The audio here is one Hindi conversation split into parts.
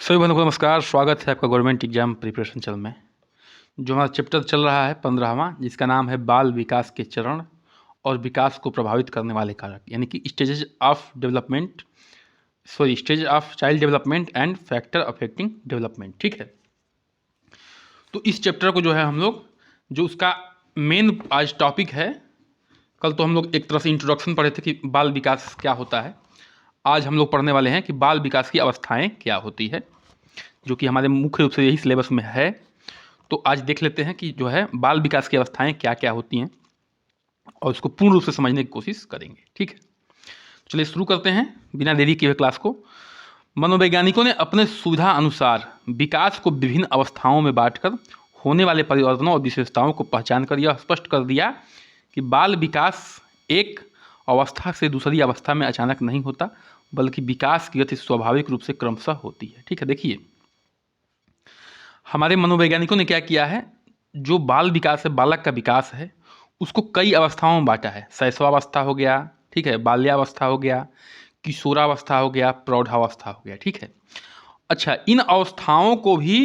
सभी बंधुओं को नमस्कार। स्वागत है आपका गवर्नमेंट एग्जाम प्रिपरेशन चैनल में। जो हमारा चैप्टर चल रहा है 15वां, जिसका नाम है बाल विकास के चरण और विकास को प्रभावित करने वाले कारक, यानी कि stages of child development and factor affecting development. ठीक है, तो इस चैप्टर को जो है हम लोग, जो उसका मेन आज टॉपिक है, कल तो हम लोग एक तरह से इंट्रोडक्शन पढ़े थे कि बाल विकास क्या होता है। आज हम लोग पढ़ने वाले हैं कि बाल विकास की अवस्थाएं क्या होती है, जो कि हमारे मुख्य रूप से यही सिलेबस में है। तो आज देख लेते हैं कि जो है बाल विकास की अवस्थाएं क्या क्या होती हैं और उसको पूर्ण रूप से समझने की कोशिश करेंगे। ठीक है, चलिए शुरू करते हैं बिना देरी किए हुए क्लास को। मनोवैज्ञानिकों ने अपने सुविधा अनुसार विकास को विभिन्न अवस्थाओं में बांटकर होने वाले परिवर्तनों और विशेषताओं को पहचान कर यह स्पष्ट कर दिया कि बाल विकास एक अवस्था से दूसरी अवस्था में अचानक नहीं होता, बल्कि विकास की गति स्वाभाविक रूप से क्रमशः होती है। ठीक है, देखिए हमारे मनोवैज्ञानिकों ने क्या किया है, जो बाल विकास है, बालक का विकास है, उसको कई अवस्थाओं में बांटा है। शैशवावस्था हो गया, ठीक है, बाल्यावस्था हो गया, किशोरावस्था हो गया, प्रौढ़ावस्था हो गया। ठीक है, अच्छा, इन अवस्थाओं को भी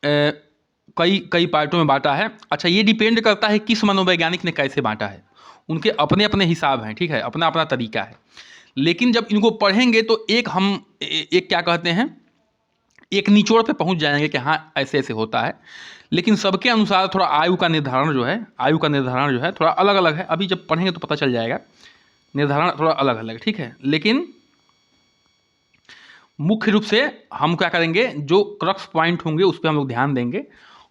कई कई पार्टों में बांटा है। अच्छा, ये डिपेंड करता है किस मनोवैज्ञानिक ने कैसे बांटा है, उनके अपने अपने हिसाब हैं। ठीक है, अपना अपना तरीका है। लेकिन जब इनको पढ़ेंगे तो एक क्या कहते हैं, एक निचोड़ पे पहुंच जाएंगे कि हाँ ऐसे ऐसे होता है। लेकिन सबके अनुसार थोड़ा आयु का निर्धारण जो है थोड़ा अलग अलग है। अभी जब पढ़ेंगे तो पता चल जाएगा, निर्धारण थोड़ा अलग अलग। ठीक है, लेकिन मुख्य रूप से हम क्या करेंगे, जो क्रक्स पॉइंट होंगे उस पर हम लोग ध्यान देंगे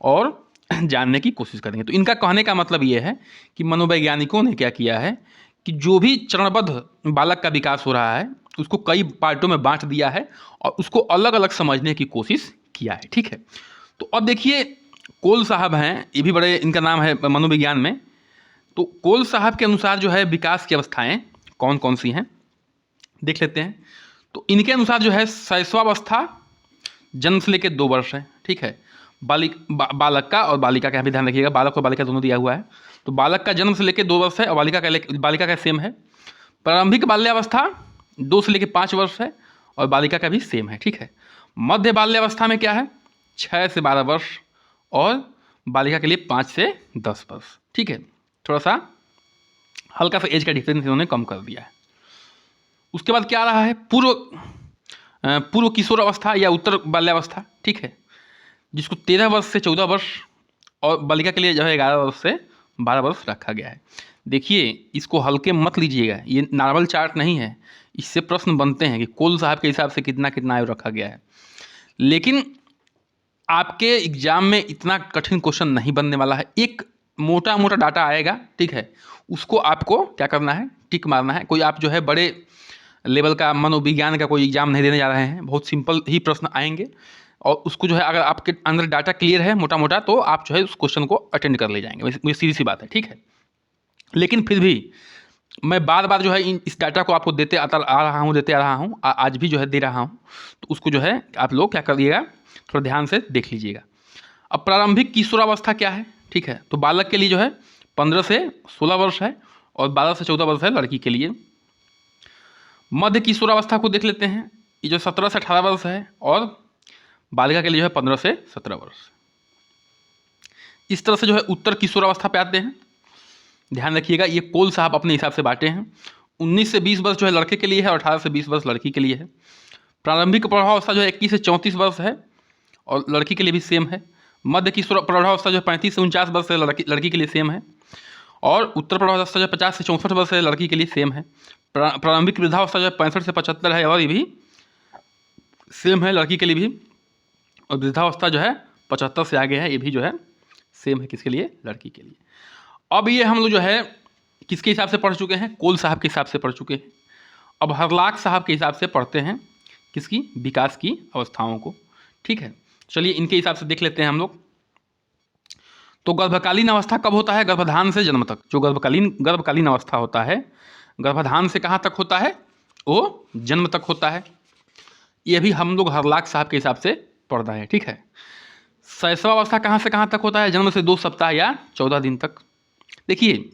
और जानने की कोशिश करेंगे। तो इनका कहने का मतलब ये है कि मनोवैज्ञानिकों ने क्या किया है कि जो भी चरणबद्ध बालक का विकास हो रहा है उसको कई पार्टों में बांट दिया है और उसको अलग अलग समझने की कोशिश किया है। ठीक है, तो अब देखिए कोल साहब हैं, ये भी बड़े, इनका नाम है मनोविज्ञान में। तो कोल साहब के अनुसार जो है विकास की अवस्थाएं कौन कौन सी हैं देख लेते हैं। तो इनके अनुसार जो है शैशवावस्था जन्म से लेकर 2 वर्ष है। ठीक है, बालक का और बालिका का भी ध्यान रखिएगा, बालक और बालिका दोनों दिया हुआ है। तो बालक का जन्म से लेकर 2 वर्ष है और बालिका का सेम है। प्रारंभिक बाल्यावस्था 2 से लेकर 5 वर्ष है और बालिका का भी सेम है। ठीक है, मध्य बाल्यावस्था में क्या है, 6 से 12 वर्ष और बालिका के लिए 5 से 10 वर्ष। ठीक है, थोड़ा सा हल्का सा एज का डिफरेंस इन्होंने कम कर दिया है। उसके बाद क्या आ रहा है, पूर्व किशोर अवस्था या उत्तर बाल्यावस्था। ठीक है, जिसको 13 वर्ष से 14 वर्ष और बालिका के लिए जो है 11 वर्ष से 12 वर्ष रखा गया है। देखिए इसको हल्के मत लीजिएगा, ये नॉर्मल चार्ट नहीं है। इससे प्रश्न बनते हैं कि कोल साहब के हिसाब से कितना कितना आयु रखा गया है। लेकिन आपके एग्जाम में इतना कठिन क्वेश्चन नहीं बनने वाला है। एक मोटा मोटा डाटा आएगा, ठीक है, उसको आपको क्या करना है, टिक मारना है। कोई आप जो है बड़े लेवल का मनोविज्ञान का कोई एग्जाम नहीं देने जा रहे हैं, बहुत सिंपल ही प्रश्न आएंगे और उसको जो है अगर आपके अंदर डाटा क्लियर है मोटा मोटा, तो आप जो है उस क्वेश्चन को अटेंड कर ले जाएंगे। मुझे सीधी सी बात है। ठीक है, लेकिन फिर भी मैं बार बार जो है इस डाटा को आपको देते आ रहा हूँ, आज भी जो है दे रहा हूँ। तो उसको जो है आप लोग क्या करिएगा, थोड़ा ध्यान से देख लीजिएगा। अब प्रारंभिक किशोरावस्था क्या है, ठीक है, तो बालक के लिए जो है 15 से 16 वर्ष है और 12 से 14 वर्ष है लड़की के लिए। मध्य किशोरावस्था को देख लेते हैं, ये जो 17 से 18 वर्ष है और बालिका के लिए जो है 15 से 17 वर्ष। इस तरह से जो है उत्तर किशोरावस्था पे आते हैं। ध्यान रखिएगा, ये कोल साहब अपने हिसाब से बांटे हैं। 19 से 20 वर्ष जो है लड़के के लिए है और 18 से 20 वर्ष लड़की के लिए है। प्रारंभिक प्रौढ़ावस्था जो है 21 से 34 वर्ष है और लड़की के लिए भी सेम है। मध्य किशोर प्रौढ़ावस्था जो है 35 से 49 वर्ष है, लड़की के लिए सेम है। और उत्तर प्रौढ़ावस्था जो है 50 से 64 वर्ष है, लड़की के लिए सेम है। प्रारंभिक वृद्धावस्था जो है 65 से 75 है और ये भी सेम है, लड़की के लिए भी। और वृद्धावस्था जो है 75 से आगे है, ये भी जो है सेम है, किसके लिए, लड़की के लिए। अब ये हम लोग जो है किसके हिसाब से पढ़ चुके हैं, कोल साहब के हिसाब से पढ़ चुके हैं। अब हरलाख साहब के हिसाब से पढ़ते हैं किसकी, विकास की अवस्थाओं को। ठीक है, चलिए इनके हिसाब से देख लेते हैं हम लोग। तो गर्भकालीन अवस्था कब होता है, गर्भधान से जन्म तक। जो गर्भकालीन अवस्था होता है, गर्भधान से कहाँ तक होता है, वो जन्म तक होता है। ये भी हम लोग हरलाख साहब के हिसाब से पढ़ रहे हैं। ठीक है, शैशवावस्था कहाँ से कहाँ तक होता है, जन्म से 2 सप्ताह या 14 दिन तक। देखिए,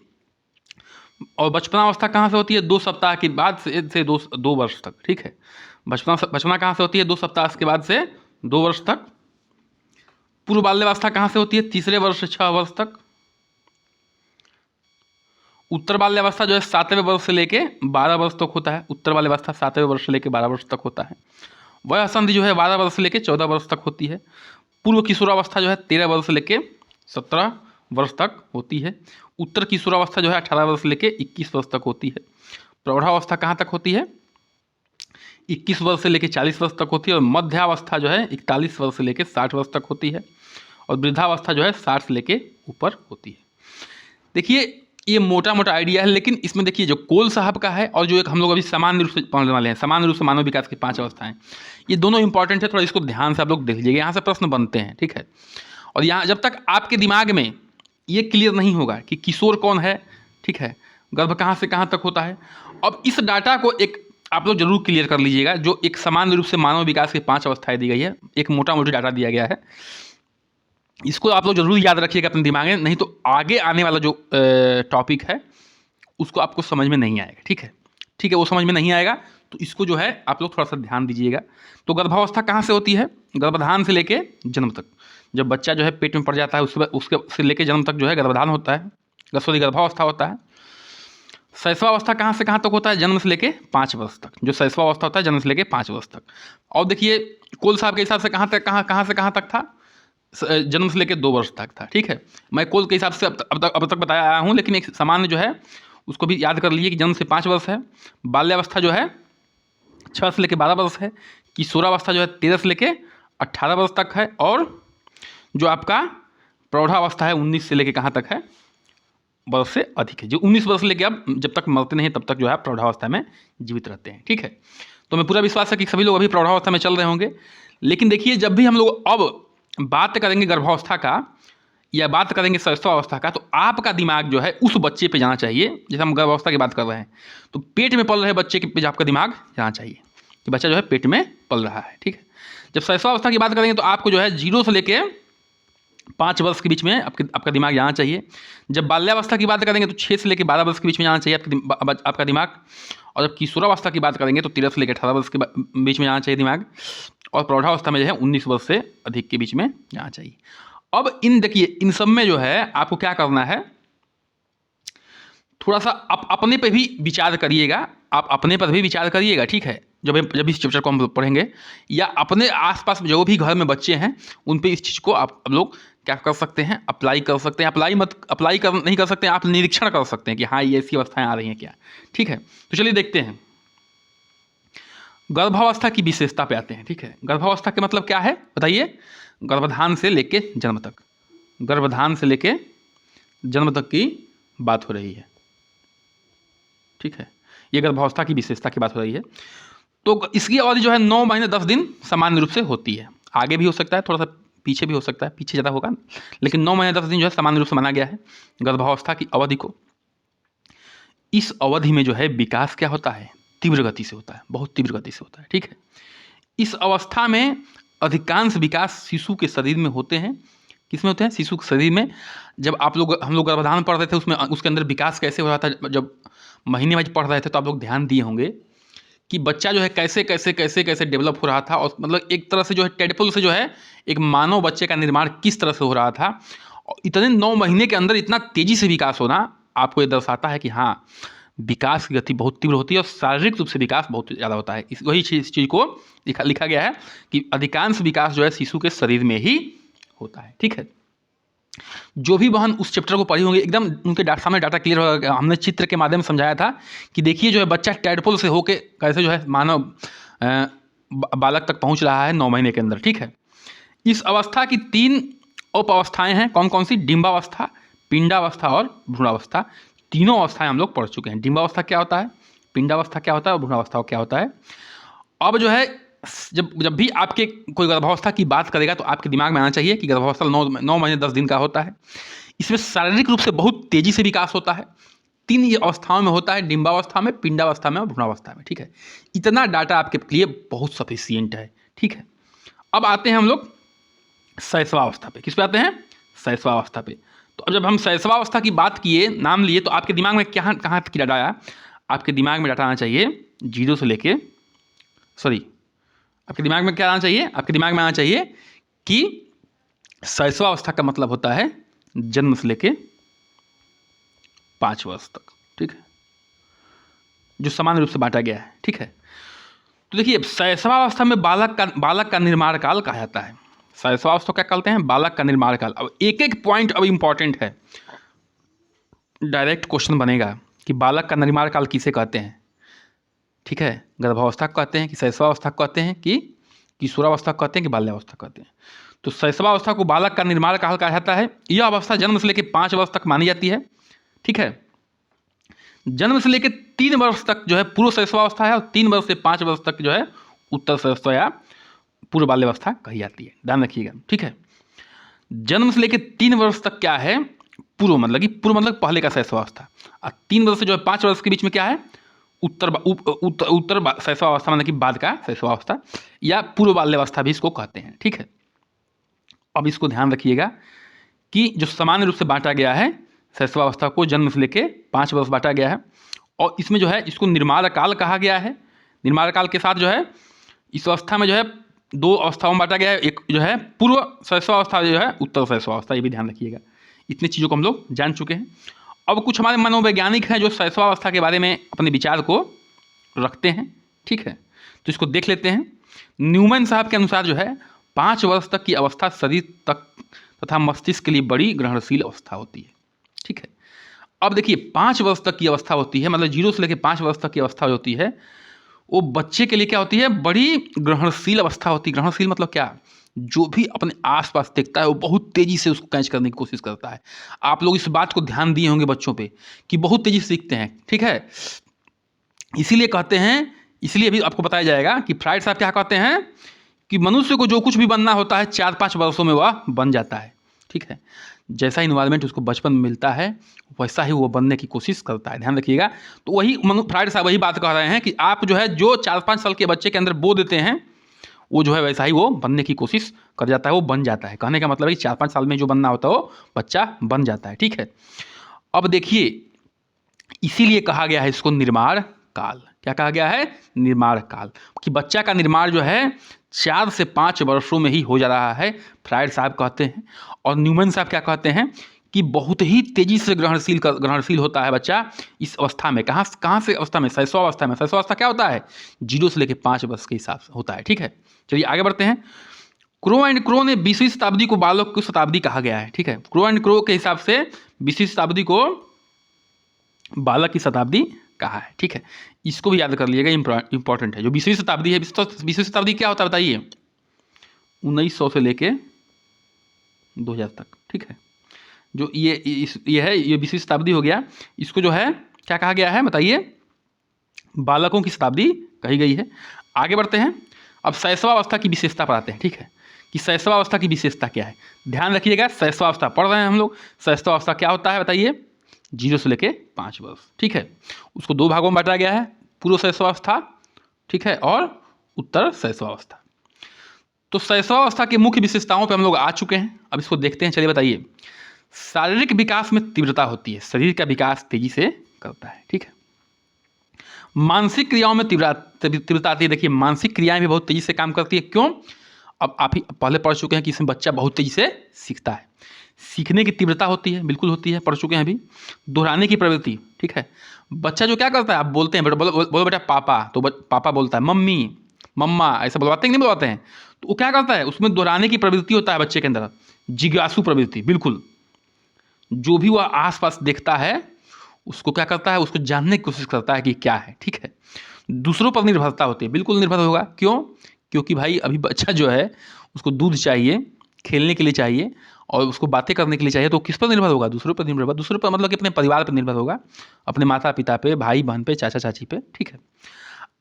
और बचपनावस्था कहाँ से होती है, 2 सप्ताह के बाद से 2 वर्ष तक। ठीक है, बचपना कहाँ से होती है, 2 सप्ताह के बाद से 2 वर्ष तक। पूर्व बाल्यावस्था कहाँ से होती है? तीसरे वर्ष से 6 वर्ष तक। उत्तर बाल्यावस्था जो है 7वें वर्ष से लेके 12 वर्ष तक होता है। उत्तर बाल्यावस्था 7वें वर्ष से लेके 12 वर्ष तक होता है। वह संधि जो है 12 वर्ष से लेके 14 वर्ष तक होती है। पूर्व किशोरावस्था जो है 13 वर्ष से लेके 17 वर्ष तक होती है। उत्तर किशोरावस्था जो है 18 वर्ष से लेके 21 वर्ष तक होती है। प्रौढ़ावस्था कहाँ तक होती है? 21 वर्ष से लेके 40 वर्ष तक होती है। और मध्यावस्था जो है 41 वर्ष से लेके 60 वर्ष तक होती है। और वृद्धावस्था जो है 60 से लेके ऊपर होती है। देखिए ये मोटा मोटा आइडिया है, लेकिन इसमें देखिए जो कोल साहब का है और जो एक हम लोग अभी सामान्य रूप से पढ़ने वाले हैं, सामान्य रूप से मानव विकास की 5 अवस्थाएं, ये दोनों इंपॉर्टेंट है। थोड़ा इसको ध्यान से आप लोग देख लीजिएगा, यहाँ से प्रश्न बनते हैं, ठीक है। और यहाँ जब तक आपके दिमाग में ये क्लियर नहीं होगा कि किशोर कौन है, ठीक है, गर्भ कहाँ से कहाँ तक होता है, अब इस डाटा को एक आप लोग जरूर क्लियर कर लीजिएगा। जो एक सामान्य रूप से मानव विकास की 5 अवस्थाएं दी गई है, एक मोटा मोटी डाटा दिया गया है, इसको आप लोग जरूर याद रखिएगा अपने दिमाग में, नहीं तो आगे आने वाला जो टॉपिक है उसको आपको समझ में नहीं आएगा, ठीक है। ठीक है, वो समझ में नहीं आएगा तो इसको जो है आप लोग थोड़ा सा ध्यान दीजिएगा। तो गर्भावस्था कहाँ से होती है? गर्भधान से लेके जन्म तक। जब बच्चा जो है पेट में पड़ जाता है उसके से लेके जन्म तक जो है गर्भधान होता है, गर्भावस्था होता है। शैशवावस्था कहाँ से कहाँ तक होता है? जन्म से लेके 5 वर्ष तक। जो शैशवावस्था होता है जन्म से लेके 5 वर्ष तक। और देखिए कोल साहब के हिसाब से कहाँ से कहाँ तक था? जन्म से लेकर 2 वर्ष तक था, ठीक है। मैं कोल के हिसाब से अब तक बताया आया हूँ, लेकिन एक सामान्य जो है उसको भी याद कर लीजिए कि जन्म से 5 वर्ष है। बाल्यावस्था जो है 6 से लेकर 12 वर्ष है। किशोरावस्था जो है 13 से लेकर 18 वर्ष तक है। और जो आपका प्रौढ़ावस्था है 19 से लेकर कहाँ तक है? वर्ष से अधिक है। जो 19 वर्ष से लेकर अब जब तक मरते नहीं तब तक जो है प्रौढ़ावस्था में जीवित रहते हैं, ठीक है। तो मैं पूरा विश्वास है कि सभी लोग अभी प्रौढ़ावस्था में चल रहे होंगे। लेकिन देखिए जब भी हम लोग अब बात करेंगे गर्भावस्था का या बात करेंगे शैशवावस्था का, तो आपका दिमाग जो है उस बच्चे पे जाना चाहिए। जैसे हम गर्भावस्था की बात कर रहे हैं तो पेट में पल रहे बच्चे के पे आपका दिमाग जाना चाहिए कि बच्चा जो है पेट में पल रहा है, ठीक है। जब शैशवावस्था की बात करेंगे तो आपको जो है 0 से लेके 5 वर्ष के बीच में आपका दिमाग जाना चाहिए। जब बाल्यावस्था की बात करेंगे तो 6 से लेकर 12 वर्ष के बीच में जाना चाहिए आपका दिमाग। और जब किशोरावस्था की बात करेंगे तो 13 से लेकर 18 वर्ष के बीच में जाना चाहिए दिमाग। और प्रौढ़ावस्था में जो है 19 वर्ष से अधिक के बीच में जाना चाहिए। अब देखिए इन सब में जो है आपको क्या करना है, थोड़ा सा अपने पे भी विचार करिएगा। आप अपने पर भी विचार करिएगा, ठीक है। जब इस चैप्टर को हम पढ़ेंगे, या अपने आसपास जो भी घर में बच्चे हैं उन पे इस चीज़ को आप लोग क्या कर सकते हैं, अप्लाई कर सकते हैं। नहीं कर सकते हैं, आप निरीक्षण कर सकते हैं कि हाँ ये ऐसी अवस्थाएं आ रही हैं क्या, ठीक है। तो चलिए देखते हैं गर्भावस्था की विशेषता पे आते हैं, ठीक है। गर्भावस्था के मतलब क्या है बताइए? गर्भधान से लेके जन्म तक, गर्भधान से लेके जन्म तक की बात हो रही है, ठीक है। ये गर्भावस्था की विशेषता की बात हो रही है। तो इसकी अवधि जो है 9 महीने 10 दिन सामान्य रूप से होती है। आगे भी हो सकता है, थोड़ा सा पीछे भी हो सकता है, पीछे ज़्यादा होगा, लेकिन 9 महीने 10 दिन जो है सामान्य रूप से माना गया है गर्भावस्था की अवधि को। इस अवधि में जो है विकास क्या होता है? तीव्र गति से होता है, बहुत तीव्र गति से होता है, ठीक है। इस अवस्था में अधिकांश विकास शिशु के शरीर में होते हैं। किसमें होते हैं? शिशु के शरीर में। जब हम लोग गर्भधान पढ़ रहे थे उसके अंदर विकास कैसे हो रहा था, जब महीने वाइज पढ़ रहे थे तो आप लोग ध्यान दिए होंगे कि बच्चा जो है कैसे कैसे कैसे कैसे डेवलप हो रहा था। और मतलब एक तरह से जो है टेडपोल से जो है एक मानव बच्चे का निर्माण किस तरह से हो रहा था। और इतने 9 महीने के अंदर इतना तेज़ी से विकास होना आपको ये दर्शाता है कि हाँ विकास की गति बहुत तीव्र होती है और शारीरिक रूप से विकास बहुत ज़्यादा होता है। वही इस चीज़ को लिखा गया है कि अधिकांश विकास जो है शिशु के शरीर में ही होता है, ठीक है। जो भी बहन उस चैप्टर को पढ़ी होंगे एकदम उनके सामने डाटा क्लियर होगा। हमने चित्र के माध्यम से समझाया था कि देखिए जो है बच्चा टैडपोल से होके कैसे जो है मानव बालक तक पहुंच रहा है 9 महीने के अंदर, ठीक है। इस अवस्था की 3 उप अवस्थाएँ हैं। कौन कौन सी? डिम्बावस्था, पिंडावस्था और भ्रूणावस्था। तीनों अवस्थाएं हम लोग पढ़ चुके हैं। डिम्बावस्था क्या होता है, पिंडावस्था क्या होता है और भ्रूणावस्था क्या होता है। अब जो है जब भी आपके कोई गर्भावस्था की बात करेगा तो आपके दिमाग में आना चाहिए कि गर्भावस्था 9 महीने 10 दिन का होता है। इसमें शारीरिक रूप से बहुत तेज़ी से विकास होता है। 3 ये अवस्थाओं में होता है, डिम्बावस्था में, पिंडावस्था में और भ्रूणावस्था में, ठीक है। इतना डाटा आपके लिए बहुत सफिशियंट है, ठीक है। अब आते हैं हम लोग शैशवावस्था पे। किस पे आते हैं? शैशवावस्था पे। तो अब जब हम शैशवावस्था की बात किए, नाम लिए, तो आपके दिमाग में कहाँ तक डाटा आया? आपके दिमाग में डाटा आना चाहिए 0 से लेके आपके दिमाग में क्या आना चाहिए? आपके दिमाग में आना चाहिए कि शैशवावस्था का मतलब होता है जन्म से लेके 5 वर्ष तक, ठीक है, जो सामान्य रूप से बांटा गया है, ठीक है। तो देखिए, शैशवावस्था में बालक का निर्माण काल कहा जाता है। शैशवावस्था क्या कहते हैं? बालक का निर्माण काल। अब एक एक पॉइंट अब इंपॉर्टेंट है, डायरेक्ट क्वेश्चन बनेगा कि बालक का निर्माण काल किसे कहते हैं, ठीक है। गर्भावस्था को कहते हैं कि शैशवावस्था को कहते हैं कि किशोरावस्था को कहते हैं कि बाल्यावस्था कहते हैं। तो शैशवावस्था को बालक का निर्माण काल कहा जाता है। यह अवस्था जन्म से लेकर 5 वर्ष तक मानी जाती है, ठीक है। जन्म से लेकर 3 वर्ष तक जो है पूर्व शैशवावस्था है, और 3 वर्ष से 5 वर्ष तक जो है उत्तर शैशव या पूर्व बाल्यावस्था कही जाती है। ध्यान रखिएगा, ठीक है। जन्म से लेकर 3 वर्ष तक क्या है? पूर्व मतलब पहले का शैशवावस्था, और 3 वर्ष से जो है 5 वर्ष के बीच में क्या है? उत्तर शैशवावस्था, मतलब कि बाद का शैशवावस्था या पूर्व बाल्यावस्था भी इसको कहते हैं, ठीक है। अब इसको ध्यान रखिएगा कि जो सामान्य रूप से बांटा गया है शैशवावस्था को, जन्म से लेके 5 वर्ष बांटा गया है, और इसमें जो है इसको निर्माण काल कहा गया है। निर्माण काल के साथ जो है इस अवस्था में जो है 2 अवस्थाओं में बांटा गया है, एक जो है पूर्व शैशवावस्था, जो है उत्तर शैशवावस्था, ये भी ध्यान रखिएगा। इतनी चीज़ों को हम लोग जान चुके हैं। अब कुछ हमारे मनोवैज्ञानिक हैं जो शैशवावस्था के बारे में अपने विचार को रखते हैं, ठीक है। तो इसको देख लेते हैं। न्यूमैन साहब के अनुसार जो है 5 वर्ष तक की अवस्था शरीर तक तथा मस्तिष्क के लिए बड़ी ग्रहणशील अवस्था होती है, ठीक है। अब देखिए, 5 वर्ष तक की अवस्था होती है, मतलब 0 से लेकर 5 वर्ष तक की अवस्था होती है, वो बच्चे के लिए क्या होती है? बड़ी ग्रहणशील अवस्था होती है। ग्रहणशील मतलब क्या? जो भी अपने आसपास देखता है वो बहुत तेज़ी से उसको कैच करने की कोशिश करता है। आप लोग इस बात को ध्यान दिए होंगे बच्चों पे कि बहुत तेज़ी से सीखते हैं, ठीक है। इसीलिए कहते हैं, इसलिए भी आपको बताया जाएगा कि फ्राइड साहब क्या कहते हैं कि मनुष्य को जो कुछ भी बनना होता है 4-5 वर्षों में वह बन जाता है, ठीक है। जैसा इन्वायरमेंट उसको बचपन में मिलता है वैसा ही वो बनने की कोशिश करता है। ध्यान रखिएगा। तो वही फ्राइड साहब वही बात कह रहे हैं कि आप जो है जो 4-5 साल के बच्चे के अंदर बो देते हैं, वो जो है वैसा ही वो बनने की कोशिश कर जाता है, वो बन जाता है। कहने का मतलब है कि 4-5 साल में जो बनना होता है वो बच्चा बन जाता है, ठीक है। अब देखिए, इसीलिए कहा गया है इसको निर्माण काल। क्या कहा गया है? निर्माण काल, कि बच्चा का निर्माण जो है 4 से 5 वर्षों में ही हो जा रहा है, फ्राइड साहब कहते हैं। और न्यूमैन साहब क्या कहते हैं कि बहुत ही तेज़ी से ग्रहणशील होता है बच्चा इस अवस्था में। कहाँ से अवस्था में? शैशवावस्था में। शैशवावस्था क्या होता है? 0 से लेकर 5 वर्ष के हिसाब से होता है, ठीक है। चलिए आगे बढ़ते हैं। क्रो एंड क्रो ने 20वीं शताब्दी को बालक की शताब्दी कहा गया है, ठीक है। क्रो एंड क्रो के हिसाब से 20वीं शताब्दी को बालक की शताब्दी कहा है, ठीक है। इसको भी याद कर लीजिएगा, इंपॉर्टेंट है। जो 20वीं शताब्दी है, 20वीं शताब्दी क्या होता है बताइए? 1900 से लेके 2000 तक, ठीक है। जो ये है, ये 20वीं शताब्दी हो गया। इसको जो है क्या कहा गया है बताइए? बालकों की शताब्दी कही गई है। आगे बढ़ते हैं। अब शैशवावस्था की विशेषता पर आते हैं, ठीक है, कि शैशवावस्था की विशेषता क्या है। ध्यान रखिएगा, शैशवावस्था पढ़ रहे हैं हम लोग। शैशवावस्था क्या होता है बताइए? 0 से लेके 5 वर्ष, ठीक है। उसको 2 भागों में बांटा गया है, पूर्व शैशवावस्था, ठीक है, और उत्तर शैशवावस्था। तो शैशवावस्था की मुख्य विशेषताओं पर हम लोग आ चुके हैं। अब इसको देखते हैं। चलिए बताइए। शारीरिक विकास में तीव्रता होती है, शरीर का विकास तेजी से करता है, ठीक है। मानसिक क्रियाओं में तीव्रता आती है। देखिए, मानसिक क्रियाएं भी बहुत तेजी से काम करती है। क्यों? अब आप ही पहले पढ़ चुके हैं कि इसमें बच्चा बहुत तेजी से सीखता है। सीखने की तीव्रता होती है, बिल्कुल होती है, पढ़ चुके हैं अभी। दोहराने की प्रवृत्ति, ठीक है। बच्चा जो क्या करता है, आप बोलते हैं बेटा, बोलो बेटा पापा, तो पापा बोलता है मम्मी, मम्मा, ऐसा बुलवाते हैं कि नहीं बुलवाते हैं? तो वो क्या करता है, उसमें दोहराने की प्रवृत्ति होता है बच्चे के अंदर, जिज्ञासु प्रवृत्ति, बिल्कुल। जो भी वह आसपास देखता है उसको क्या करता है, उसको जानने की कोशिश करता है कि क्या है, ठीक है। दूसरों पर निर्भरता होती है, बिल्कुल निर्भर होगा। क्यों? क्योंकि भाई अभी बच्चा जो है उसको दूध चाहिए, खेलने के लिए चाहिए, और उसको बातें करने के लिए चाहिए, तो किस पर निर्भर होगा? दूसरों पर निर्भर होगा। दूसरों पर मतलब कि अपने परिवार पर निर्भर होगा, अपने माता पिता पे, भाई बहन पे, चाचा चाची पे, ठीक है।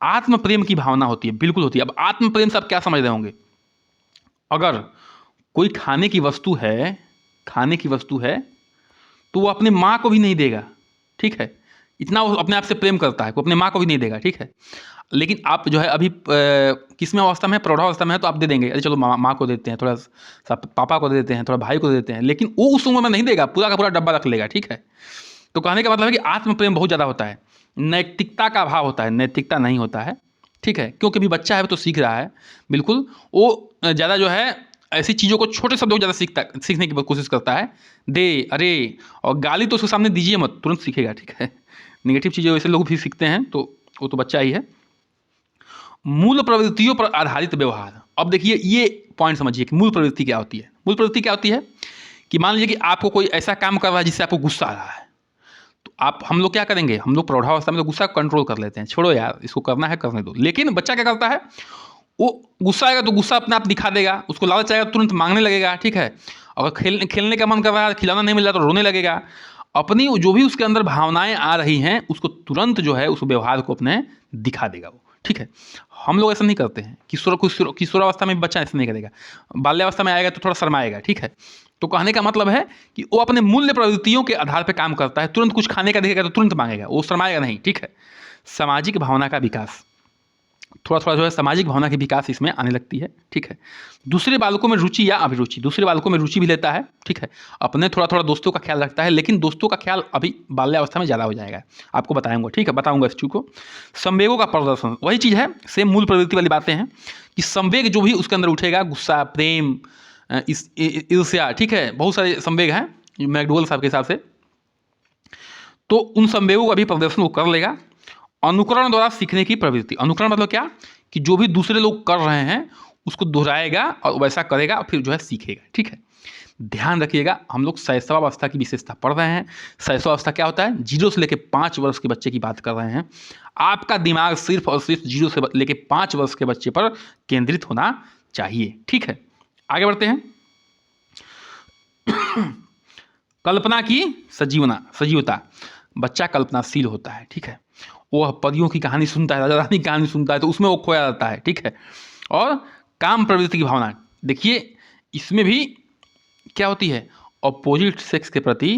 आत्म प्रेम की भावना होती है, बिल्कुल होती है। अब आत्म प्रेम से आप क्या समझ रहे होंगे? अगर कोई खाने की वस्तु है तो वो अपने माँ को भी नहीं देगा, ठीक है। इतना वो अपने आप से प्रेम करता है, वो अपने माँ को भी नहीं देगा, ठीक है। लेकिन आप जो है अभी किस में अवस्था में है? प्रौढ़ावस्था में है, तो आप दे देंगे, अरे चलो माँ को देते हैं, थोड़ा सा पापा को दे देते हैं, थोड़ा भाई को दे देते हैं। लेकिन वो उस उम्र में नहीं देगा, पूरा का पूरा डब्बा रख लेगा, ठीक है। तो कहने का मतलब है कि आत्म प्रेम बहुत ज़्यादा होता है। नैतिकता का अभाव होता है, नैतिकता नहीं होता है, ठीक है, क्योंकि अभी बच्चा है तो सीख रहा है, बिल्कुल वो ज़्यादा जो है ऐसी चीज़ों को छोटे शब्दों को ज़्यादा सीखने की कोशिश करता है। दे, अरे और गाली तो उसके सामने दीजिए मत, तुरंत सीखेगा, ठीक है। नेगेटिव चीज़ें वैसे लोग भी सीखते हैं, तो वो तो बच्चा ही है। मूल प्रवृत्तियों पर आधारित व्यवहार। अब देखिए ये पॉइंट समझिए कि मूल प्रवृत्ति क्या होती है। मूल प्रवृत्ति क्या होती है कि मान लीजिए कि आपको कोई ऐसा काम कर रहा है जिससे आपको गुस्सा आ रहा है, तो आप हम लोग क्या करेंगे, हम लोग प्रौढ़ावस्था में तो गुस्सा कंट्रोल कर लेते हैं, छोड़ो यार इसको करना है करने दो। लेकिन बच्चा क्या करता है, वो गुस्सा आएगा तो गुस्सा अपने आप दिखा देगा, उसको लालच आएगा तुरंत मांगने लगेगा, ठीक है। अगर खेलने का मन कर रहा है, खिलौना नहीं मिल रहा तो रोने लगेगा। अपनी जो भी उसके अंदर भावनाएं आ रही हैं उसको तुरंत जो है उस व्यवहार को अपने दिखा देगा वो, ठीक है। हम लोग ऐसा नहीं करते हैं। किशोरावस्था में बच्चा ऐसा नहीं करेगा, बाल्यावस्था में आएगा तो थोड़ा शर्माएगा, ठीक है। तो कहने का मतलब है कि वो अपने मूल्य प्रवृत्तियों के आधार पर काम करता है। तुरंत कुछ खाने का दिखेगा तो तुरंत मांगेगा, वो शर्माएगा नहीं, ठीक है। सामाजिक भावना का विकास, थोड़ा थोड़ा जो है सामाजिक भावना की विकास इसमें आने लगती है, ठीक है। दूसरे बालकों में रुचि या अभिरुचि, दूसरे बालकों में रुचि भी लेता है, ठीक है। अपने थोड़ा थोड़ा दोस्तों का ख्याल रखता है, लेकिन दोस्तों का ख्याल अभी बाल्यावस्था में ज़्यादा हो जाएगा, आपको बताऊंगा, ठीक है, बताऊंगा इस चीज़ को। संवेगों का प्रदर्शन, वही चीज़ है, सेम मूल प्रवृत्ति वाली बातें हैं कि संवेग जो भी उसके अंदर उठेगा, गुस्सा, प्रेम, ईर्ष्या, ठीक है, बहुत सारे संवेग हैं मैकडोवेल साहब के हिसाब से, तो उन संवेगों का भी प्रदर्शन वो कर लेगा। अनुकरण द्वारा सीखने की प्रवृत्ति, अनुकरण मतलब क्या कि जो भी दूसरे लोग कर रहे हैं उसको दोहराएगा और वैसा करेगा और फिर जो है सीखेगा, ठीक है। ध्यान रखिएगा, हम लोग शैशवावस्था की विशेषता पढ़ रहे हैं। शैशवावस्था क्या होता है, 0 से लेकर 5 वर्ष के बच्चे की बात कर रहे हैं। आपका दिमाग सिर्फ और सिर्फ 0 से लेकर 5 वर्ष के बच्चे पर केंद्रित होना चाहिए, ठीक है। आगे बढ़ते हैं। कल्पना की सजीवता, बच्चा कल्पनाशील होता है, ठीक है। वो परियों की कहानी सुनता है, राजा रानी की कहानी सुनता है तो उसमें वो खोया रहता है, ठीक है। और काम प्रवृत्ति की भावना, देखिए इसमें भी क्या होती है, अपोजिट सेक्स के प्रति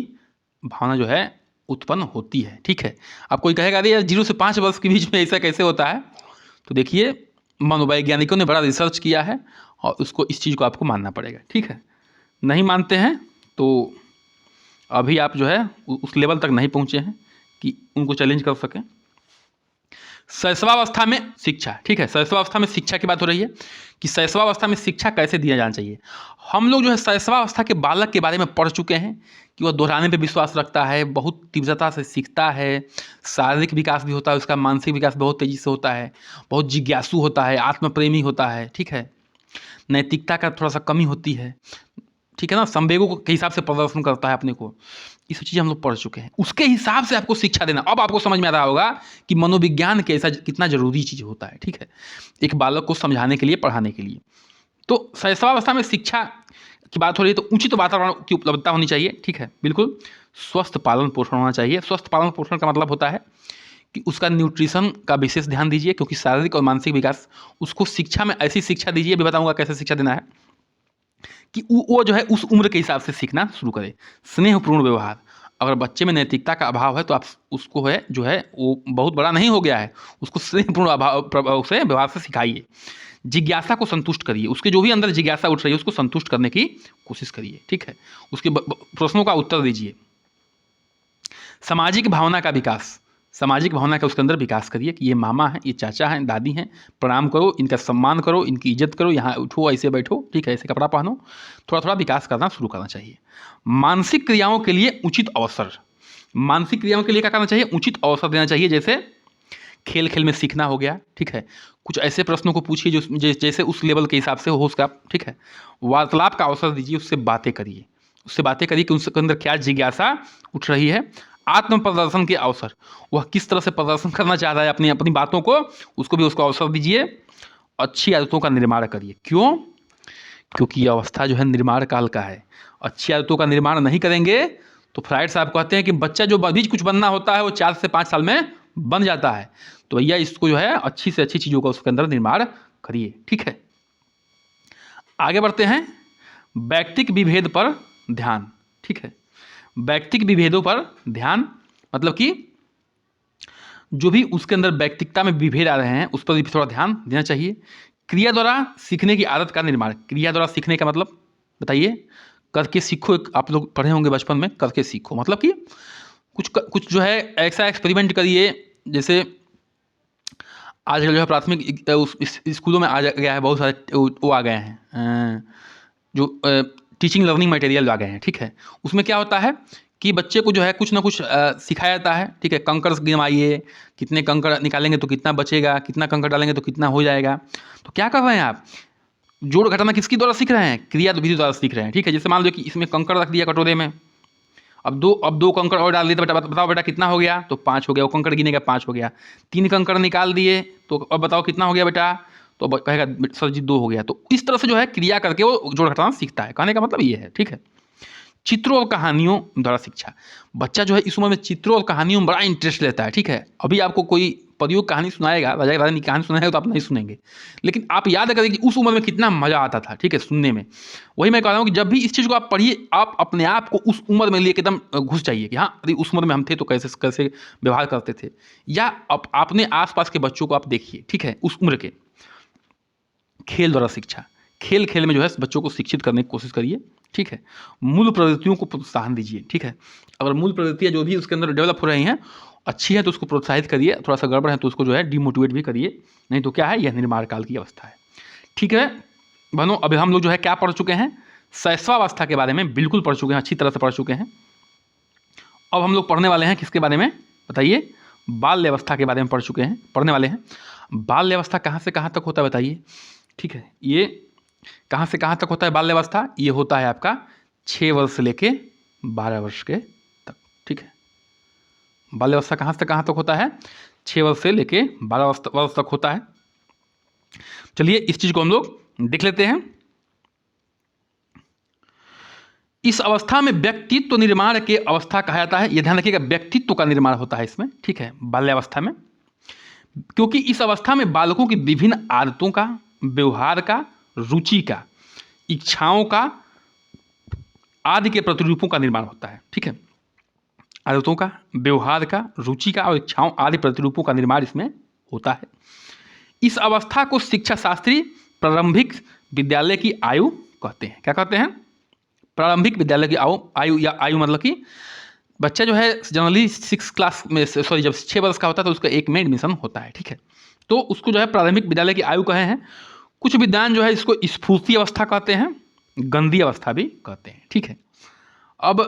भावना जो है उत्पन्न होती है, ठीक है। अब कोई कहेगा अरे यार 0 से 5 वर्ष के बीच में ऐसा कैसे होता है, तो देखिए मनोवैज्ञानिकों ने बड़ा रिसर्च किया है और उसको इस चीज़ को आपको मानना पड़ेगा, ठीक है। नहीं मानते हैं तो अभी आप जो है उस लेवल तक नहीं पहुँचे हैं कि उनको चैलेंज कर सकें। शैशवावस्था में शिक्षा, ठीक है, शैशवावस्था में शिक्षा की बात हो रही है कि शैशवावस्था में शिक्षा कैसे दिया जाना चाहिए। हम लोग जो है शैशवावस्था के बालक के बारे में पढ़ चुके हैं कि वह दोहराने पे विश्वास रखता है, बहुत तीव्रता से सीखता है, शारीरिक विकास भी होता है उसका, मानसिक विकास बहुत तेज़ी से होता है, बहुत जिज्ञासु होता है, आत्मप्रेमी होता है, ठीक है। नैतिकता का थोड़ा सा कमी होती है, ठीक है ना, संवेगों के हिसाब से प्रदर्शन करता है अपने को। ये सब चीज़ हम लोग पढ़ चुके हैं, उसके हिसाब से आपको शिक्षा देना। अब आपको समझ में आ रहा होगा कि मनोविज्ञान कैसा कितना जरूरी चीज़ होता है, ठीक है, एक बालक को समझाने के लिए, पढ़ाने के लिए। तो शैशवावस्था में शिक्षा की बात हो रही है तो उचित वातावरण की उपलब्धता होनी चाहिए, ठीक है, बिल्कुल। स्वस्थ पालन पोषण होना चाहिए। स्वस्थ पालन पोषण का मतलब होता है कि उसका न्यूट्रिशन का विशेष ध्यान दीजिए, क्योंकि शारीरिक और मानसिक विकास, उसको शिक्षा में ऐसी शिक्षा दीजिए, भी बताऊंगा कैसे शिक्षा देना है कि वो जो है उस उम्र के हिसाब से सीखना शुरू करे। स्नेहपूर्ण व्यवहार, अगर बच्चे में नैतिकता का अभाव है तो आप उसको है जो है वो बहुत बड़ा नहीं हो गया है, उसको स्नेहपूर्ण अभाव से व्यवहार से सिखाइए। जिज्ञासा को संतुष्ट करिए, उसके जो भी अंदर जिज्ञासा उठ रही है उसको संतुष्ट करने की कोशिश करिए, ठीक है, उसके प्रश्नों का उत्तर दीजिए। सामाजिक भावना का विकास, सामाजिक भावना का उसके अंदर विकास करिए कि ये मामा हैं, ये चाचा हैं, दादी हैं, प्रणाम करो, इनका सम्मान करो, इनकी इज्जत करो, यहाँ उठो, ऐसे बैठो, ठीक है, ऐसे कपड़ा पहनो, थोड़ा थोड़ा विकास करना शुरू करना चाहिए। मानसिक क्रियाओं के लिए उचित अवसर, मानसिक क्रियाओं के लिए क्या करना चाहिए, उचित अवसर देना चाहिए। जैसे खेल खेल में सीखना हो गया, ठीक है, कुछ ऐसे प्रश्नों को पूछिए जो जैसे उस लेवल के हिसाब से हो उसका, ठीक है। वार्तालाप का अवसर दीजिए, उससे बातें करिए, कि उसके अंदर क्या जिज्ञासा उठ रही है। आत्म प्रदर्शन के अवसर, वह किस तरह से प्रदर्शन करना चाह रहा है अपनी अपनी बातों को, उसको भी उसको अवसर दीजिए। अच्छी आदतों का निर्माण करिए, क्यों, क्योंकि यह अवस्था जो है निर्माण काल का है। अच्छी आदतों का निर्माण नहीं करेंगे तो फ्राइड साहब कहते हैं कि बच्चा जो अभी कुछ बनना होता है वो 4 से 5 साल में बन जाता है। तो भैया इसको जो है अच्छी से अच्छी चीज़ों का उसके अंदर निर्माण करिए, ठीक है। आगे बढ़ते हैं। व्यक्तिक विभेद पर ध्यान, ठीक है, व्यक्तिक विभेदों पर ध्यान मतलब कि जो भी उसके अंदर व्यक्तिकता में विभेद आ रहे हैं उस पर भी थोड़ा ध्यान देना चाहिए। क्रिया द्वारा सीखने की आदत का निर्माण, क्रिया द्वारा सीखने का मतलब बताइए, करके सीखो। आप लोग पढ़े होंगे बचपन में, करके सीखो मतलब कि कुछ जो है ऐसा एक्सपेरिमेंट करिए, जैसे आजकल जो है प्राथमिक स्कूलों में आ गया है, बहुत सारे वो आ गए हैं, जो टीचिंग लर्निंग मटेरियल आ गए हैं, ठीक है। उसमें क्या होता है कि बच्चे को जो है कुछ ना कुछ सिखाया जाता है, ठीक है। कंकड़ गिनवाइए, कितने कंकड़ निकालेंगे तो कितना बचेगा, कितना कंकड़ डालेंगे तो कितना हो जाएगा। तो क्या कर रहे हैं आप, जोड़ घटाना किसकी द्वारा सीख रहे हैं, क्रिया विधि द्वारा सीख रहे हैं, ठीक है। जैसे मान लो कि इसमें कंकड़ रख दिया कटोरे में, अब दो कंकड़ और डाल दिए तो बेटा बताओ बेटा कितना हो गया, तो 5 हो गया। वो कंकड़ गिनेगा 5 हो गया। 3 कंकड़ निकाल दिए तो अब बताओ कितना हो गया बेटा, तो कहेगा सर जी 2 हो गया। तो इस तरह से जो है क्रिया करके वो जोड़ घटाना सीखता है। कहने का मतलब ये है, ठीक है। चित्रों और कहानियों द्वारा शिक्षा, बच्चा जो है इस उम्र में चित्रों और कहानियों में बड़ा इंटरेस्ट लेता है, ठीक है। अभी आपको कोई परियोग कहानी सुनाएगा, राजा रानी की कहानी सुनाएगा तो आप नहीं सुनेंगे, लेकिन आप याद करें कि उस उम्र में कितना मजा आता था, ठीक है, सुनने में। वही मैं कह रहा हूँ कि जब भी इस चीज़ को आप पढ़िए, आप अपने आप को उस उम्र में लिए एकदम घुस जाइए कि हाँ अरे उस उम्र में हम थे तो कैसे कैसे व्यवहार करते थे। या अपने आसपास के बच्चों को आप देखिए, ठीक है, उस उम्र के। खेल द्वारा शिक्षा, खेल खेल में जो है बच्चों को शिक्षित करने की कोशिश करिए, ठीक है। मूल प्रवृत्तियों को प्रोत्साहन दीजिए, ठीक है। अगर मूल प्रवृत्तियाँ जो भी उसके अंदर डेवलप हो रही हैं अच्छी है तो उसको प्रोत्साहित करिए, थोड़ा सा गड़बड़ है तो उसको जो है डिमोटिवेट भी करिए, नहीं तो क्या है, यह निर्माण काल की अवस्था है, ठीक है। बहनों अभी हम लोग जो है क्या पढ़ चुके हैं, शैशवावस्था के बारे में बिल्कुल पढ़ चुके हैं, अच्छी तरह से पढ़ चुके हैं। अब हम लोग पढ़ने वाले हैं किसके बारे में बताइए, बाल्यावस्था के बारे में पढ़ चुके हैं, पढ़ने वाले हैं। बाल्यावस्था कहाँ से कहाँ तक होता है बताइए, ठीक है। ये कहाँ से कहाँ तक होता है बाल्यावस्था, ये होता है आपका 6 वर्ष से लेके 12 वर्ष के तक, ठीक है। बाल्यावस्था कहाँ से कहाँ तक होता है, 6 वर्ष से लेके 12 वर्ष तक होता है। चलिए इस चीज़ को हम लोग देख लेते हैं। इस अवस्था में व्यक्तित्व निर्माण के अवस्था कहा जाता है, यह ध्यान रखिएगा, व्यक्तित्व का निर्माण होता है इसमें, ठीक है, बाल्यावस्था में। क्योंकि इस अवस्था में बालकों की विभिन्न आदतों का, व्यवहार का, रुचि का, इच्छाओं का आदि के प्रतिरूपों का निर्माण होता है, ठीक है। आदतों का, व्यवहार का, रुचि का और इच्छाओं आदि प्रतिरूपों का निर्माण इसमें होता है। इस अवस्था को शिक्षा शास्त्री प्रारंभिक विद्यालय की आयु कहते हैं। क्या कहते हैं, प्रारंभिक विद्यालय की आयु, या आयु मतलब कि बच्चा जो है जनरली 6 क्लास में, सॉरी जब 6 वर्ष का होता है तो उसका 1 में एडमिशन होता है, ठीक है। तो उसको जो है प्रारंभिक विद्यालय की आयु कहे हैं। कुछ विद्वान जो है इसको स्फूर्ति अवस्था कहते हैं, गंदी अवस्था भी कहते हैं, ठीक है। अब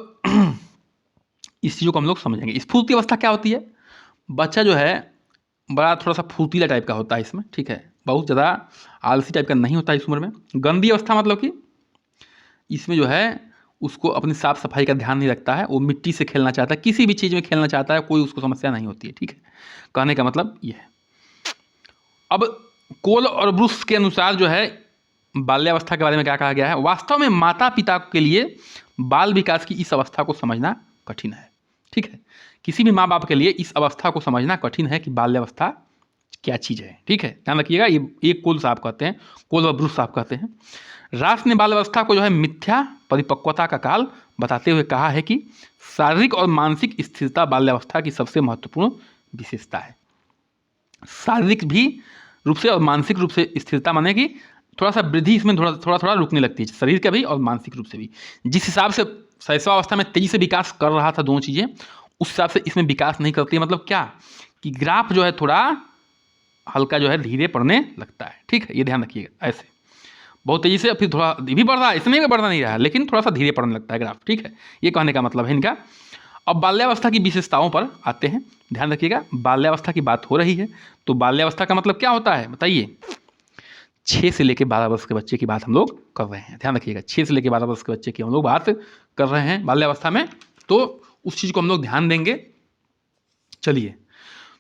इस चीज़ों को हम लोग समझेंगे। स्फूर्ति अवस्था क्या होती है, बच्चा जो है बड़ा थोड़ा सा फुर्तीला टाइप का होता है इसमें, ठीक है, बहुत ज़्यादा आलसी टाइप का नहीं होता है इस उम्र में। गंदी अवस्था मतलब कि इसमें जो है उसको अपनी साफ सफाई का ध्यान नहीं रखता है, वो मिट्टी से खेलना चाहता है, किसी भी चीज़ में खेलना चाहता है, कोई उसको समस्या नहीं होती है, ठीक है। कहने का मतलब ये है। अब कोल और ब्रुक्स के अनुसार जो है बाल्यावस्था के बारे में क्या कहा गया है, वास्तव में माता पिता के लिए बाल विकास की इस अवस्था को समझना कठिन है, ठीक है। किसी भी माँ बाप के लिए इस अवस्था को समझना कठिन है कि बाल्यावस्था क्या चीज़ है, ठीक है, ध्यान रखिएगा। ये कोल साहब कहते हैं, कोल और ब्रुक्स साहब कहते हैं। रास ने बाल्यावस्था को जो है मिथ्या परिपक्वता का काल बताते हुए कहा है कि शारीरिक और मानसिक स्थिरता बाल्यावस्था की सबसे महत्वपूर्ण विशेषता है। शारीरिक भी रूप से और मानसिक रूप से स्थिरता माने कि थोड़ा सा वृद्धि इसमें थोड़ा रुकने लगती है, शरीर का भी और मानसिक रूप से भी। जिस हिसाब से शैशवावस्था में तेजी से विकास कर रहा था दोनों चीज़ें, उस हिसाब से इसमें विकास नहीं करती है। मतलब क्या कि ग्राफ जो है थोड़ा हल्का जो है धीरे पड़ने लगता है, ठीक है, ये ध्यान रखिएगा। ऐसे बहुत तेजी से फिर थोड़ा भी बढ़ रहा है, इसमें बढ़ना नहीं रहा है, लेकिन थोड़ा सा धीरे पड़ने लगता है ग्राफ, ठीक है, ये कहने का मतलब है इनका। अब बाल्यावस्था की विशेषताओं पर आते हैं, ध्यान रखिएगा। बाल्यावस्था की बात हो रही है तो बाल्यावस्था का मतलब क्या होता है बताइए, 6 से लेकर 12 वर्ष के बच्चे की बात हम लोग कर रहे हैं, ध्यान रखिएगा। 6 से लेकर 12 वर्ष के बच्चे की हम लोग बात कर रहे हैं बाल्यावस्था में, तो उस चीज़ को हम लोग ध्यान देंगे। चलिए,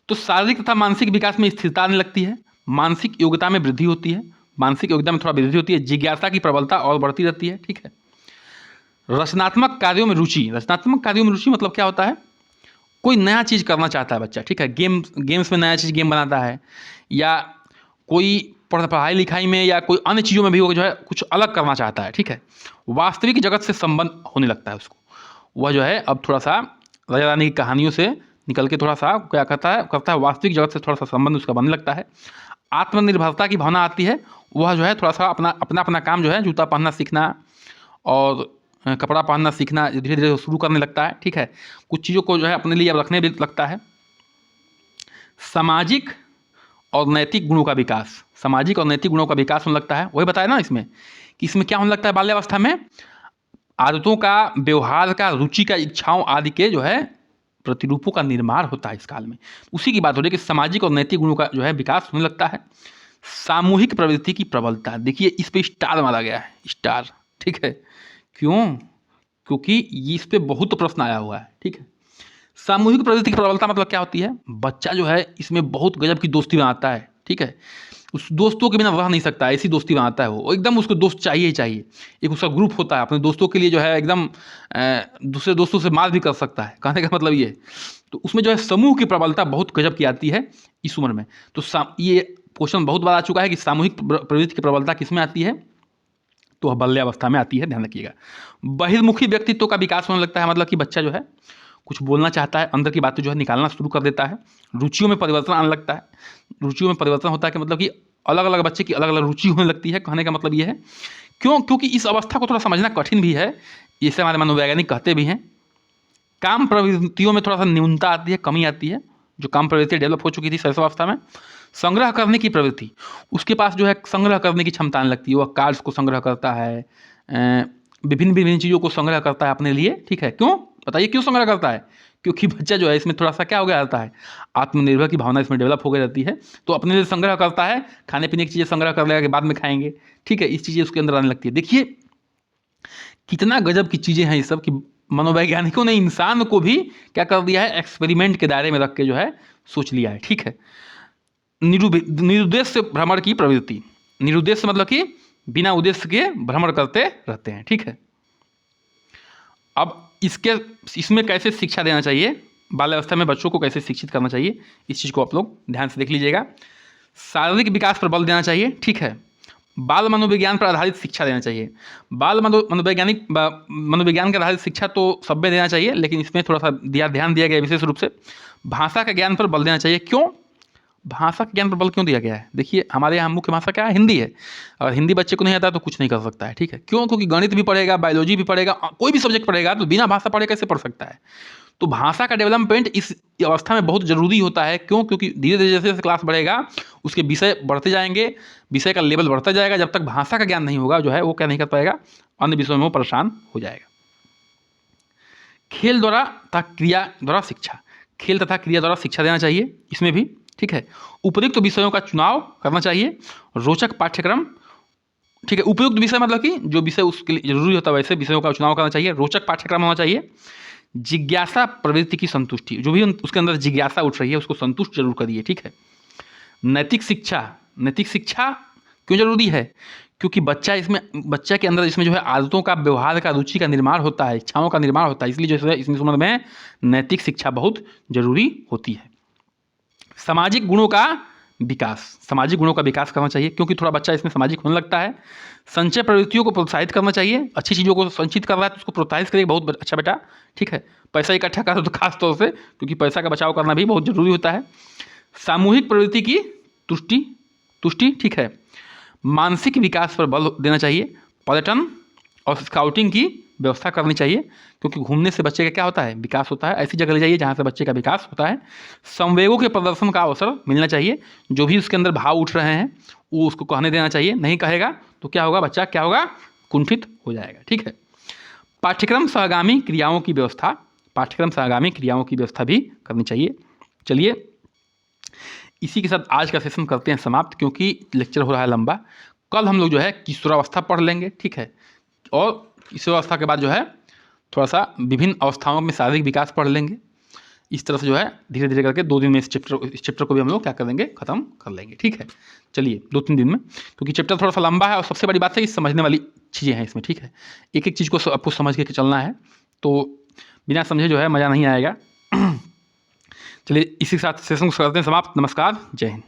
तो शारीरिक तथा मानसिक विकास में स्थिरता आने लगती है, मानसिक योग्यता में वृद्धि होती है, मानसिक योग्यता में थोड़ा वृद्धि होती है, जिज्ञासा की प्रबलता और बढ़ती रहती है, ठीक है। रचनात्मक कार्यों में रुचि, रचनात्मक कार्यों में रुचि मतलब क्या होता है, कोई नया चीज़ करना चाहता है बच्चा, ठीक है, गेम्स में नया चीज़ गेम बनाता है, या कोई पढ़ाई लिखाई में या कोई अन्य चीज़ों में भी वो जो है कुछ अलग करना चाहता है, ठीक है। वास्तविक जगत से संबंध होने लगता है उसको, वह जो है अब थोड़ा सा राजा रानी की कहानियों से निकल के थोड़ा सा क्या करता है वास्तविक जगत से थोड़ा सा संबंध उसका बनने लगता है। आत्मनिर्भरता की भावना आती है, वह जो है थोड़ा सा अपना काम जो है जूता पहनना सीखना और कपड़ा पहनना सीखना धीरे धीरे शुरू करने लगता है, ठीक है। कुछ चीज़ों को जो है अपने लिए अब रखने भी लगता है। सामाजिक और नैतिक गुणों का विकास, सामाजिक और नैतिक गुणों का विकास होने लगता है। वही बताया ना इसमें कि इसमें क्या होने लगता है बाल्यावस्था में, आदतों का, व्यवहार का, रुचि का, इच्छाओं आदि के जो है प्रतिरूपों का निर्माण होता है इस काल में। उसी की बात हो रही है कि सामाजिक और नैतिक गुणों का जो है विकास होने लगता है। सामूहिक प्रवृत्ति की प्रबलता, देखिए इस पे स्टार मारा गया है, स्टार, ठीक है। क्यों? क्योंकि ये इस पे बहुत प्रश्न आया हुआ है, ठीक है। सामूहिक प्रवृत्ति की प्रबलता मतलब क्या होती है? बच्चा जो है इसमें बहुत गजब की दोस्ती बनाता है, ठीक है। उस दोस्तों के बिना रह नहीं सकता, ऐसी दोस्ती बनाता है वो, एकदम उसको दोस्त चाहिए ही चाहिए। एक उसका ग्रुप होता है अपने दोस्तों के लिए जो है एकदम दूसरे दोस्तों से मार भी कर सकता है, कहने का मतलब ये। तो उसमें जो है समूह की प्रबलता बहुत गजब की आती है इस उम्र में। तो ये क्वेश्चन बहुत बार आ चुका है कि सामूहिक प्रवृत्ति की प्रबलता किस में आती है, तो वह बाल्यावस्था में आती है, ध्यान रखिएगा। बहिर्मुखी व्यक्तित्व का विकास होने लगता है, मतलब कि बच्चा जो है कुछ बोलना चाहता है, अंदर की बातें जो है निकालना शुरू कर देता है। रुचियों में परिवर्तन आने लगता है। रुचियों में परिवर्तन होता है कि मतलब कि अलग अलग बच्चे की अलग अलग रुचि होने लगती है, कहने का मतलब ये है। क्यों? क्योंकि इस अवस्था को थोड़ा समझना कठिन भी है, इसे हमारे मनोवैज्ञानिक कहते भी हैं। काम प्रवृत्तियों में थोड़ा सा न्यूनता आती है, कमी आती है, जो काम प्रवृत्ति डेवलप हो चुकी थी शैशवावस्था में। संग्रह करने की प्रवृत्ति, उसके पास जो है संग्रह करने की क्षमता आने लगती है। वह कार्ड्स को संग्रह करता है, विभिन्न विभिन्न चीज़ों को संग्रह करता है अपने लिए, ठीक है। क्यों? बताइए क्यों संग्रह करता है? क्योंकि बच्चा जो है इसमें थोड़ा सा क्या हो गया रहता है, आत्मनिर्भर की भावना इसमें डेवलप हो गई रहती है। तो अपने लिए संग्रह करता है, खाने पीने की चीज़ें संग्रह कर लेगा कि बाद में खाएंगे, ठीक है। इस चीज़ें उसके अंदर आने लगती है। देखिए कितना गजब की चीज़ें हैं ये सब, कि मनोवैज्ञानिकों ने इंसान को भी क्या कर दिया है, एक्सपेरिमेंट के दायरे में रख के जो है सोच लिया है, ठीक है। निरुद्देश्य भ्रमण की प्रवृत्ति, निरुद्देश्य मतलब कि बिना उद्देश्य के भ्रमण करते रहते हैं, ठीक है। अब इसमें कैसे शिक्षा देना चाहिए, बाल्यावस्था में बच्चों को कैसे शिक्षित करना चाहिए, इस चीज़ को आप लोग ध्यान से देख लीजिएगा। शारीरिक विकास पर बल देना चाहिए, ठीक है। बाल मनोविज्ञान पर आधारित शिक्षा देना चाहिए। बाल मनोविज्ञान के आधारित शिक्षा तो सब में देना चाहिए, लेकिन इसमें थोड़ा सा ध्यान दिया गया विशेष रूप से भाषा के ज्ञान पर बल देना चाहिए। क्यों भाषा के ज्ञान पर बल क्यों दिया गया है? देखिए हमारे यहाँ मुख्य भाषा क्या है, हिंदी है। और हिंदी बच्चे को नहीं आता तो कुछ नहीं कर सकता है, ठीक है। क्यों? क्योंकि गणित भी पढ़ेगा, बायोलॉजी भी पढ़ेगा, कोई भी सब्जेक्ट पढ़ेगा, तो बिना भाषा पढ़े कैसे पढ़ सकता है? तो भाषा का डेवलपमेंट इस अवस्था में बहुत ज़रूरी होता है। क्यों? क्योंकि धीरे धीरे जैसे जैसे क्लास बढ़ेगा उसके विषय बढ़ते जाएंगे, विषय का लेवल बढ़ता जाएगा। जब तक भाषा का ज्ञान नहीं होगा जो है वो क्या नहीं कर पाएगा, अन्य विषयों में वो परेशान हो जाएगा। खेल द्वारा तथा क्रिया द्वारा शिक्षा, खेल तथा क्रिया द्वारा शिक्षा देना चाहिए इसमें भी, ठीक है। उपयुक्त विषयों का चुनाव करना चाहिए, रोचक पाठ्यक्रम, ठीक है। उपयुक्त विषय मतलब कि जो विषय उसके लिए जरूरी होता है वैसे विषयों का चुनाव करना चाहिए, रोचक पाठ्यक्रम होना चाहिए। जिज्ञासा प्रवृत्ति की संतुष्टि, जो भी उसके अंदर जिज्ञासा उठ रही है उसको संतुष्ट जरूर करिए, ठीक है। नैतिक शिक्षा, नैतिक शिक्षा क्यों जरूरी है? क्योंकि बच्चा के अंदर इसमें जो है आदतों का, व्यवहार का, रुचि का निर्माण होता है, इच्छाओं का निर्माण होता है, इसलिए जो है इस उम्र में नैतिक शिक्षा बहुत जरूरी होती है। सामाजिक गुणों का विकास, सामाजिक गुणों का विकास करना चाहिए, क्योंकि थोड़ा बच्चा इसमें सामाजिक होने लगता है। संचय प्रवृत्तियों को प्रोत्साहित करना चाहिए, अच्छी चीज़ों को संचित कर रहा है तो उसको प्रोत्साहित करिए, बहुत अच्छा बेटा, ठीक है। पैसा इकट्ठा करो तो खास तौर से, क्योंकि पैसा का बचाव करना भी बहुत जरूरी होता है। सामूहिक प्रवृत्ति की तुष्टि, ठीक है। मानसिक विकास पर बल देना चाहिए। पर्यटन और स्काउटिंग की व्यवस्था करनी चाहिए, क्योंकि घूमने से बच्चे का क्या होता है, विकास होता है। ऐसी जगह ले जाइए जहाँ से बच्चे का विकास होता है। संवेगों के प्रदर्शन का अवसर मिलना चाहिए, जो भी उसके अंदर भाव उठ रहे हैं वो उसको कहने देना चाहिए। नहीं कहेगा तो क्या होगा, बच्चा क्या होगा, कुंठित हो जाएगा, ठीक है। पाठ्यक्रम सहगामी क्रियाओं की व्यवस्था, पाठ्यक्रम सहगामी क्रियाओं की व्यवस्था भी करनी चाहिए। चलिए इसी के साथ आज का सेशन करते हैं समाप्त, क्योंकि लेक्चर हो रहा है लंबा। कल हम लोग जो है किशोरावस्था पढ़ लेंगे, ठीक है। और किशोरावस्था के बाद जो है थोड़ा सा विभिन्न अवस्थाओं में शारीरिक विकास पढ़ लेंगे। इस तरह से जो है धीरे धीरे करके 2 दिन में इस चैप्टर को भी हम लोग क्या कर देंगे, ख़त्म कर लेंगे, ठीक है। चलिए 2-3 दिन में, क्योंकि चैप्टर थोड़ा सा लंबा है और सबसे बड़ी बात है कि समझने वाली चीज़ें हैं इसमें, ठीक है। एक एक चीज़ को आपको समझ के चलना है, तो बिना समझे जो है मज़ा नहीं आएगा। चलिए इसी के साथ सेशन को करते हैं समाप्त। नमस्कार, जय हिंद।